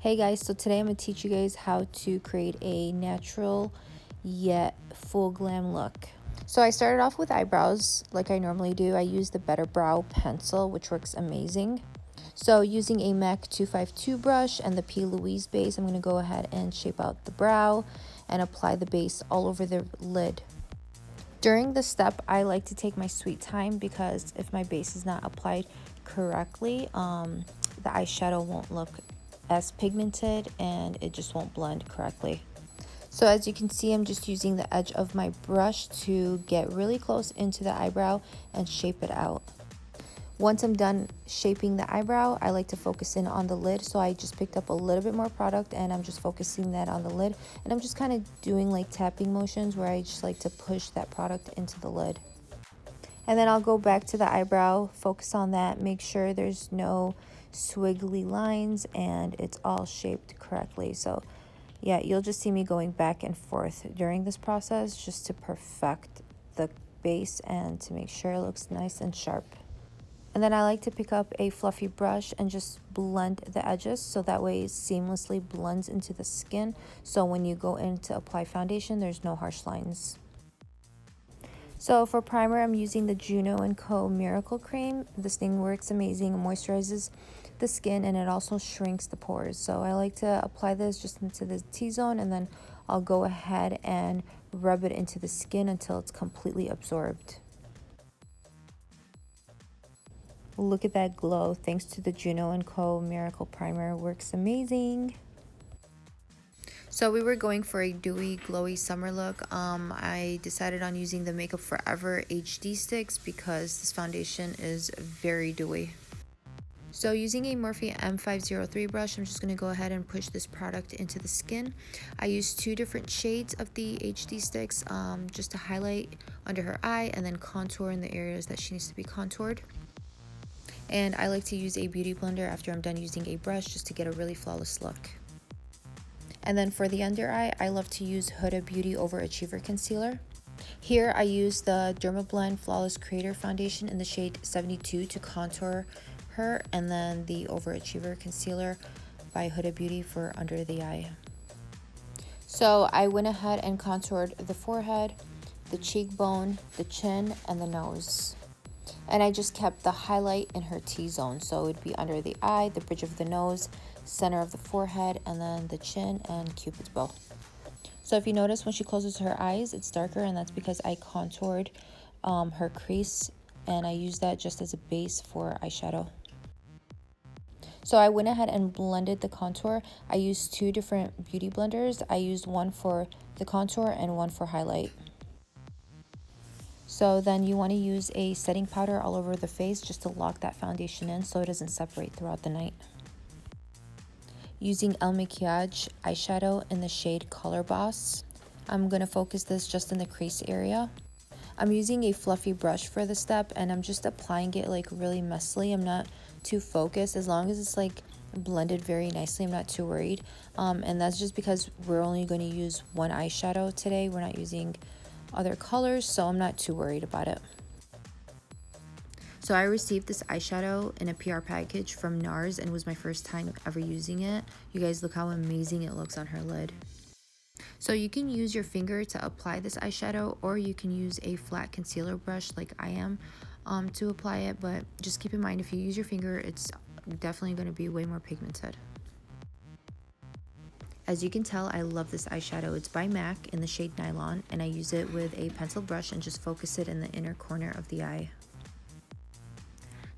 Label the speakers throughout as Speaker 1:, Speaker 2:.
Speaker 1: Hey guys, so today I'm going to teach you guys how to create a natural yet full glam look. So I started off with eyebrows like I normally do. I use the Better Brow pencil, which works amazing. So using a MAC 252 brush and the P. Louise base, I'm going to go ahead and shape out the brow and apply the base all over the lid. During this step, I like to take my sweet time because if my base is not applied correctly, the eyeshadow won't look as pigmented and it just won't blend correctly. So as you can see, I'm just using the edge of my brush to get really close into the eyebrow and shape it out. Once I'm done shaping the eyebrow, I like to focus in on the lid. So I just picked up a little bit more product and I'm just focusing that on the lid. And I'm just kind of doing like tapping motions where I just like to push that product into the lid. And then I'll go back to the eyebrow, focus on that, make sure there's no swiggly lines and it's all shaped correctly. So yeah, you'll just see me going back and forth during this process just to perfect the base and to make sure it looks nice and sharp. And then I like to pick up a fluffy brush and just blend the edges so that way it seamlessly blends into the skin. So when you go in to apply foundation, there's no harsh lines. So for primer, I'm using the Juno & Co. Miracle Cream. This thing works amazing. It moisturizes the skin and it also shrinks the pores. So I like to apply this just into the T-zone and then I'll go ahead and rub it into the skin until it's completely absorbed. Look at that glow thanks to the Juno & Co. Miracle Primer. Works amazing. So we were going for a dewy, glowy summer look. I decided on using the Makeup Forever HD sticks because this foundation is very dewy. So using a Morphe M503 brush, I'm just going to go ahead and push this product into the skin. I used two different shades of the HD sticks just to highlight under her eye and then contour in the areas that she needs to be contoured. And I like to use a beauty blender after I'm done using a brush just to get a really flawless look. And then for the under eye, I love to use Huda Beauty Overachiever Concealer. Here I use the Dermablend Flawless Creator Foundation in the shade 72 to contour her, and then the Overachiever Concealer by Huda Beauty for under the eye. So I went ahead and contoured the forehead, the cheekbone, the chin, and the nose. And I just kept the highlight in her T-zone, so it would be under the eye, the bridge of the nose, center of the forehead, and then the chin and Cupid's bow. So if you notice when she closes her eyes, it's darker, and that's because I contoured her crease, and I used that just as a base for eyeshadow. So I went ahead and blended the contour. I used two different beauty blenders. I used one for the contour and one for highlight. So then you want to use a setting powder all over the face just to lock that foundation in so it doesn't separate throughout the night. Using El Makiage eyeshadow in the shade Color Boss, I'm going to focus this just in the crease area. I'm using a fluffy brush for this step and I'm just applying it like really messily. I'm not too focused. As long as it's like blended very nicely, I'm not too worried. And that's just because we're only going to use one eyeshadow today. We're not using other colors, so I'm not too worried about it. So I received this eyeshadow in a PR package from NARS and it was my first time ever using it. You guys, look how amazing it looks on her lid. So you can use your finger to apply this eyeshadow, or you can use a flat concealer brush like I am to apply it, but just keep in mind if you use your finger, it's definitely going to be way more pigmented. As you can tell, I love this eyeshadow. It's by MAC in the shade Nylon, and I use it with a pencil brush and just focus it in the inner corner of the eye.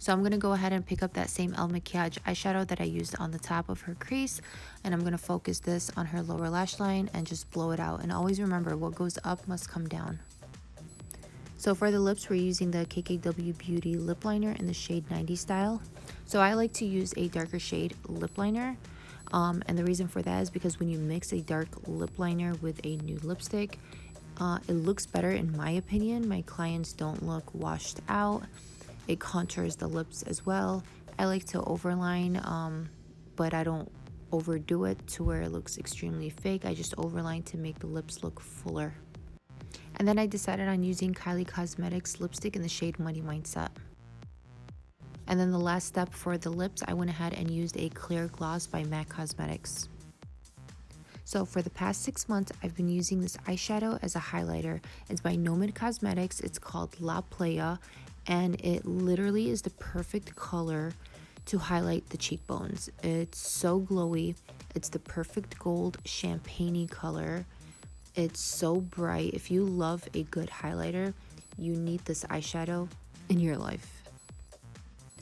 Speaker 1: So I'm going to go ahead and pick up that same El Makiage eyeshadow that I used on the top of her crease, and I'm going to focus this on her lower lash line and just blow it out. And always remember, what goes up must come down. So for the lips, we're using the KKW Beauty lip liner in the shade 90 style. So I like to use a darker shade lip liner. And the reason for that is because when you mix a dark lip liner with a nude lipstick, it looks better in my opinion. My clients don't look washed out. It contours the lips as well. I like to overline, but I don't overdo it to where it looks extremely fake. I just overline to make the lips look fuller. And then I decided on using Kylie Cosmetics lipstick in the shade Money Mindset. And then the last step for the lips, I went ahead and used a clear gloss by MAC Cosmetics. So for the past 6 months, I've been using this eyeshadow as a highlighter. It's by Nomad Cosmetics. It's called La Playa, and it literally is the perfect color to highlight the cheekbones. It's so glowy. It's the perfect gold champagne-y color. It's so bright. If you love a good highlighter, you need this eyeshadow in your life.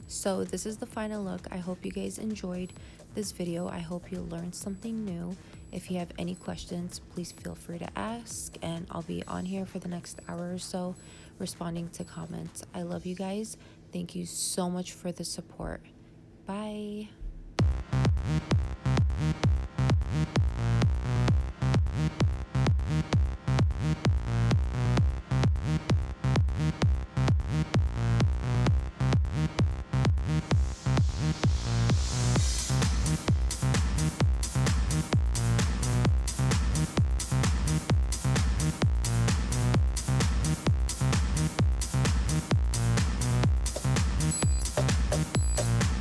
Speaker 1: So this is the final look. I hope you guys enjoyed this video. I hope you learned something new. If you have any questions, please feel free to ask, and I'll be on here for the next hour or so responding to comments. I love you guys. Thank you so much for the support. Bye.